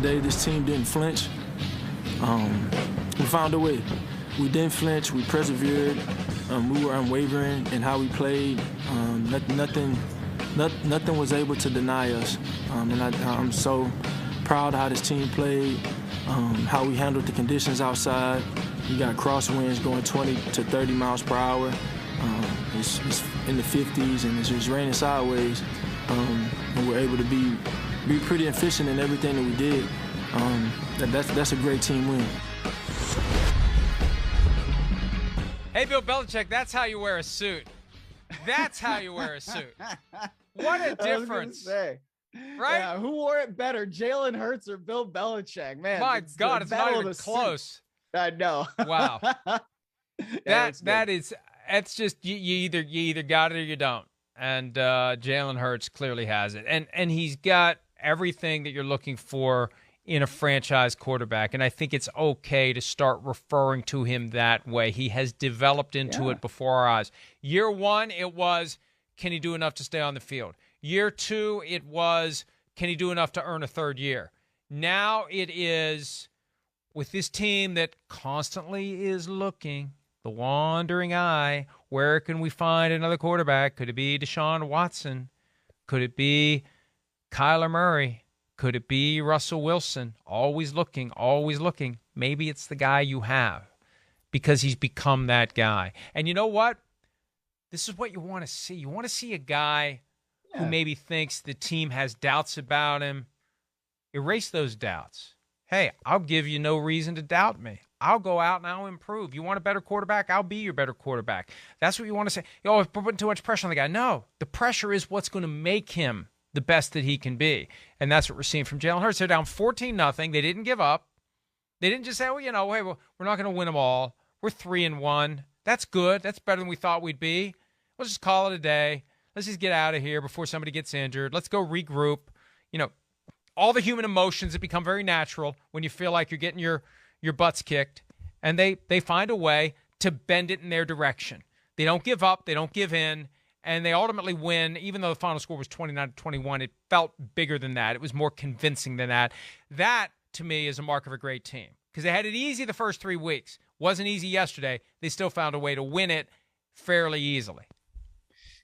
yesterday, this team didn't flinch. We found a way. We didn't flinch. We persevered. We were unwavering in how we played. Nothing was able to deny us. And I'm so proud of how this team played, how we handled the conditions outside. We got crosswinds going 20 to 30 miles per hour. It's in the 50s, and it's just raining sideways. And we're able to be pretty efficient in everything that we did. That's a great team win. Hey, Bill Belichick, that's how you wear a suit. That's how you wear a suit. What a difference. Right? Yeah, who wore it better, Jalen Hurts or Bill Belichick? Man, my God, it's not even close. I know. Wow. It's just you either got it or you don't. And Jalen Hurts clearly has it. And he's got everything that you're looking for in a franchise quarterback. And I think it's okay to start referring to him that way. He has developed into it before our eyes. Year one, it was, can he do enough to stay on the field? Year two, it was, can he do enough to earn a third year? Now it is, with this team that constantly is looking, the wandering eye, where can we find another quarterback? Could it be Deshaun Watson? Could it be Kyler Murray? Could it be Russell Wilson? Always looking, always looking. Maybe it's the guy you have because he's become that guy. And you know what? This is what you want to see. You want to see a guy who maybe thinks the team has doubts about him. Erase those doubts. Hey, I'll give you no reason to doubt me. I'll go out and I'll improve. You want a better quarterback? I'll be your better quarterback. That's what you want to say. Oh, if we're putting too much pressure on the guy. No, the pressure is what's going to make him the best that he can be. And that's what we're seeing from Jalen Hurts. They're down 14-0. They didn't give up. They didn't just say, well, hey, we're not going to win them all. We're 3-1. That's good. That's better than we thought we'd be. Let's just call it a day. Let's just get out of here before somebody gets injured. Let's go regroup. All the human emotions that become very natural when you feel like you're getting your butts kicked. And they find a way to bend it in their direction. They don't give up. They don't give in. And they ultimately win. Even though the final score was 29-21, it felt bigger than that. It was more convincing than that. That, to me, is a mark of a great team. Because they had it easy the first 3 weeks. Wasn't easy yesterday. They still found a way to win it fairly easily.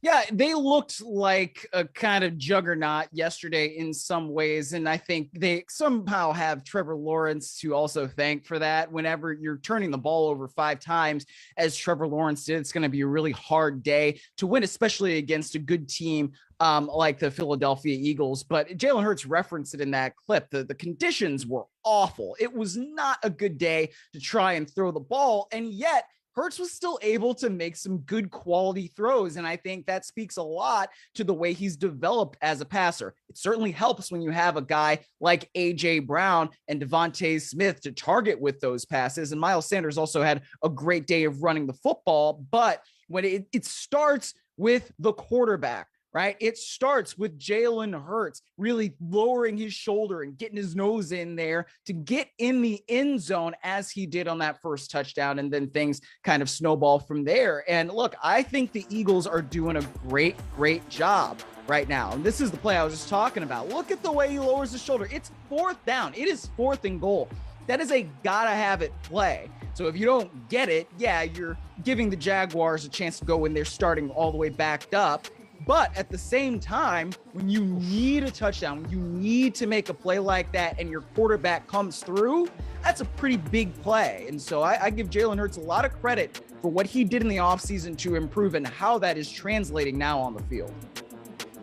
Yeah, they looked like a kind of juggernaut yesterday in some ways, and I think they somehow have Trevor Lawrence to also thank for that. Whenever you're turning the ball over 5 times, as Trevor Lawrence did, it's going to be a really hard day to win, especially against a good team like the Philadelphia Eagles. But Jalen Hurts referenced it in that clip. The conditions were awful. It was not a good day to try and throw the ball, and yet Hurts was still able to make some good quality throws, and I think that speaks a lot to the way he's developed as a passer. It certainly helps when you have a guy like A.J. Brown and Devontae Smith to target with those passes, and Miles Sanders also had a great day of running the football, but when it starts with the quarterback, right? It starts with Jalen Hurts really lowering his shoulder and getting his nose in there to get in the end zone as he did on that first touchdown. And then things kind of snowball from there. And look, I think the Eagles are doing a great job right now. And this is the play I was just talking about. Look at the way he lowers his shoulder. It's 4th down. It is 4th and goal. That is a gotta have it play. So if you don't get it, yeah, you're giving the Jaguars a chance to go when they're starting all the way backed up. But at the same time, when you need a touchdown, when you need to make a play like that and your quarterback comes through, that's a pretty big play. And so I give Jalen Hurts a lot of credit for what he did in the offseason to improve and how that is translating now on the field.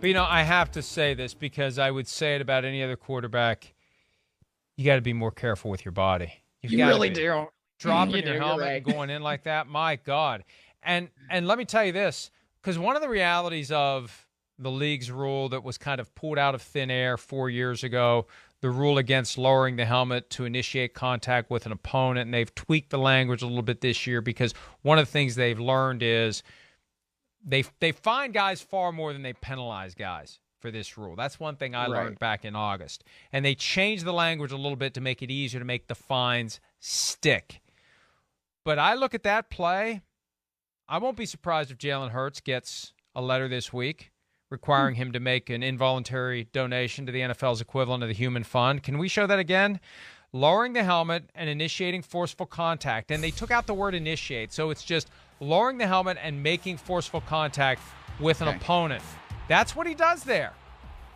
But, I have to say this because I would say it about any other quarterback. You got to be more careful with your body. You really do. Dropping your helmet and going in like that, my God. And let me tell you this. Because one of the realities of the league's rule that was kind of pulled out of thin air 4 years ago, the rule against lowering the helmet to initiate contact with an opponent, and they've tweaked the language a little bit this year because one of the things they've learned is they fine guys far more than they penalize guys for this rule. That's one thing I learned back in August. And they changed the language a little bit to make it easier to make the fines stick. But I look at that play, I won't be surprised if Jalen Hurts gets a letter this week requiring him to make an involuntary donation to the NFL's equivalent of the Human Fund. Can we show that again? Lowering the helmet and initiating forceful contact. And they took out the word initiate, so it's just lowering the helmet and making forceful contact with an opponent. That's what he does there.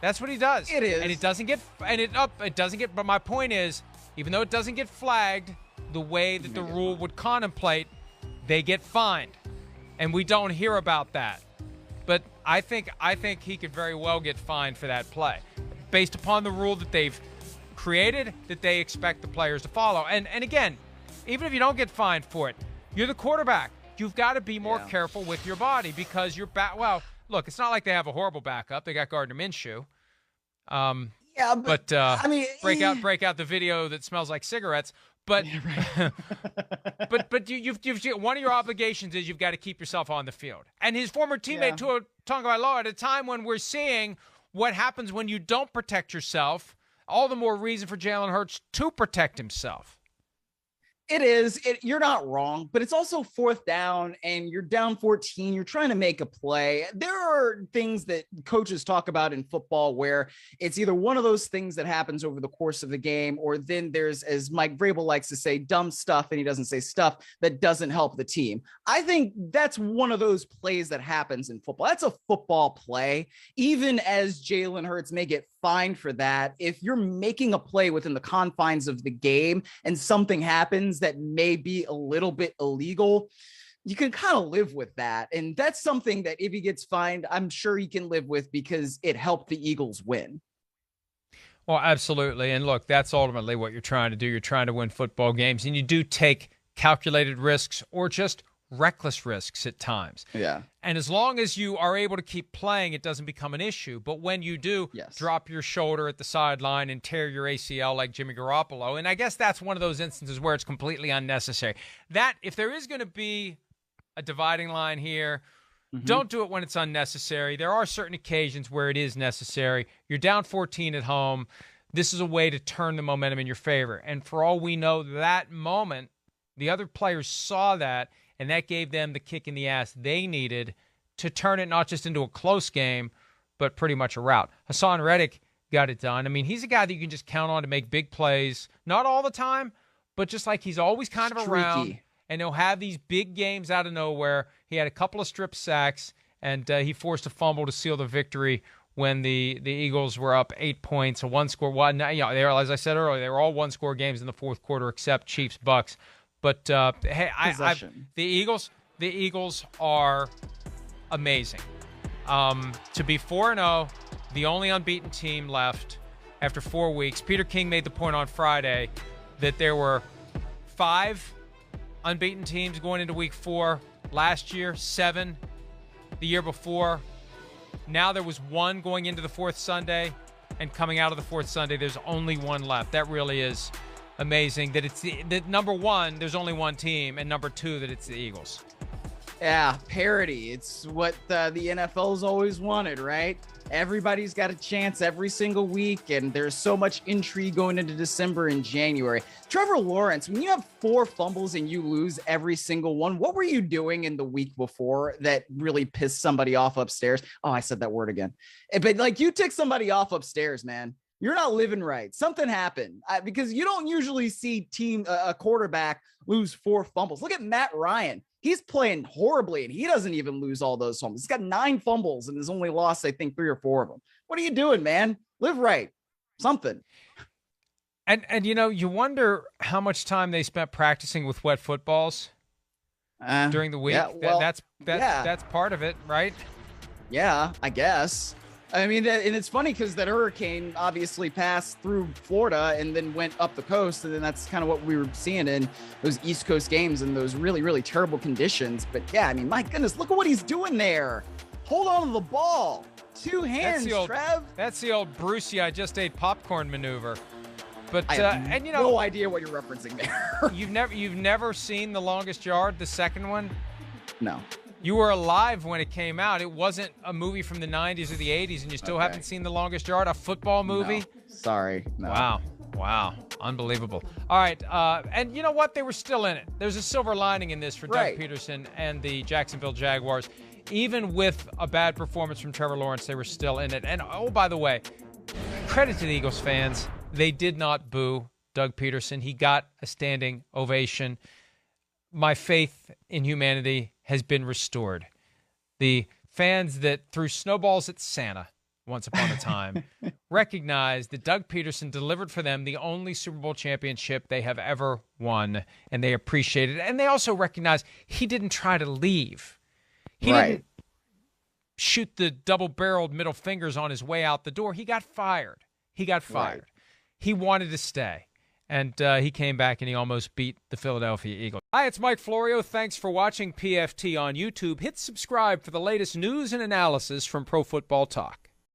That's what he does. It is. And it doesn't get, but my point is, even though it doesn't get flagged the way that the rule would contemplate, they get fined. And we don't hear about that. But I think he could very well get fined for that play based upon the rule that they've created, that they expect the players to follow. And again, even if you don't get fined for it, you're the quarterback. You've got to be more careful with your body because you're well, look, it's not like they have a horrible backup. They got Gardner Minshew. But I mean, break out the video that smells like cigarettes. But but you've one of your obligations is you've got to keep yourself on the field. And his former teammate Tua Tagovailoa, at a time when we're seeing what happens when you don't protect yourself, all the more reason for Jalen Hurts to protect himself. It is. You're not wrong, but it's also fourth down and you're down 14. You're trying to make a play. There are things that coaches talk about in football where it's either one of those things that happens over the course of the game, or then there's, as Mike Vrabel likes to say, dumb stuff, and he doesn't say stuff that doesn't help the team. I think that's one of those plays that happens in football. That's a football play. Even as Jalen Hurts may get fined for that, if you're making a play within the confines of the game and something happens that may be a little bit illegal, you can kind of live with that. And that's something that if he gets fined, I'm sure he can live with because it helped the Eagles win. Well, absolutely. And look, that's ultimately what you're trying to do. You're trying to win football games, and you do take calculated risks or just reckless risks at times. Yeah. And as long as you are able to keep playing, it doesn't become an issue. But when you do drop your shoulder at the sideline and tear your ACL like Jimmy Garoppolo, and I guess that's one of those instances where it's completely unnecessary. That, if there is going to be a dividing line here, don't do it when it's unnecessary. There are certain occasions where it is necessary. You're down 14 at home. This is a way to turn the momentum in your favor. And for all we know, that moment, the other players saw that, and that gave them the kick in the ass they needed to turn it not just into a close game, but pretty much a rout. Hassan Reddick got it done. I mean, he's a guy that you can just count on to make big plays. Not all the time, but just like he's always kind of around. And he'll have these big games out of nowhere. He had a couple of strip sacks, and he forced a fumble to seal the victory when the Eagles were up 8 points, a one-score. Well, as I said earlier, they were all one-score games in the fourth quarter except Chiefs-Bucks. But hey, the Eagles are amazing. To be 4-0, the only unbeaten team left after 4 weeks. Peter King made the point on Friday that there were 5 unbeaten teams going into week 4 last year, 7 the year before. Now there was 1 going into the 4th Sunday, and coming out of the 4th Sunday, there's only 1 left. That really is amazing that it's that number 1, there's only 1 team, and number 2, that it's the Eagles. Yeah, parity. It's what the NFL's always wanted, right? Everybody's got a chance every single week, and there's so much intrigue going into December and January. Trevor Lawrence, when you have 4 fumbles and you lose every single one, what were you doing in the week before that really pissed somebody off upstairs? Oh, I said that word again. But like, you ticked somebody off upstairs, man. You're not living right. Something happened because you don't usually see a quarterback lose 4 fumbles. Look at Matt Ryan. He's playing horribly, and he doesn't even lose all those fumbles. He's got 9 fumbles and has only lost, I think, 3 or 4 of them. What are you doing, man? Live right. Something. And you wonder how much time they spent practicing with wet footballs during the week. Yeah, well, that's part of it, right? Yeah, I guess. I mean, and it's funny because that hurricane obviously passed through Florida and then went up the coast. And then that's kind of what we were seeing in those East Coast games in those really, really terrible conditions. But yeah, I mean, my goodness, look at what he's doing there. Hold on to the ball. 2 hands, Trev. That's the old Brucey, I just ate popcorn maneuver. But I have no idea what you're referencing there. you've never seen The Longest Yard, the second one? No. You were alive when it came out. It wasn't a movie from the 90s or the 80s, and you still haven't seen The Longest Yard, a football movie? No. Sorry. No. Wow. Unbelievable. All right. And you know what? They were still in it. There's a silver lining in this for Doug Peterson and the Jacksonville Jaguars. even with a bad performance from Trevor Lawrence, they were still in it. And, oh, by the way, credit to the Eagles fans. They did not boo Doug Peterson. He got a standing ovation. My faith in humanity has been restored. The fans that threw snowballs at Santa once upon a time recognized that Doug Peterson delivered for them the only Super Bowl championship they have ever won, and they appreciated it. And they also recognized he didn't try to leave. He didn't shoot the double-barreled middle fingers on his way out the door. He got fired. Right. He wanted to stay. And he came back and he almost beat the Philadelphia Eagles. Hi, it's Mike Florio. Thanks for watching PFT on YouTube. Hit subscribe for the latest news and analysis from Pro Football Talk.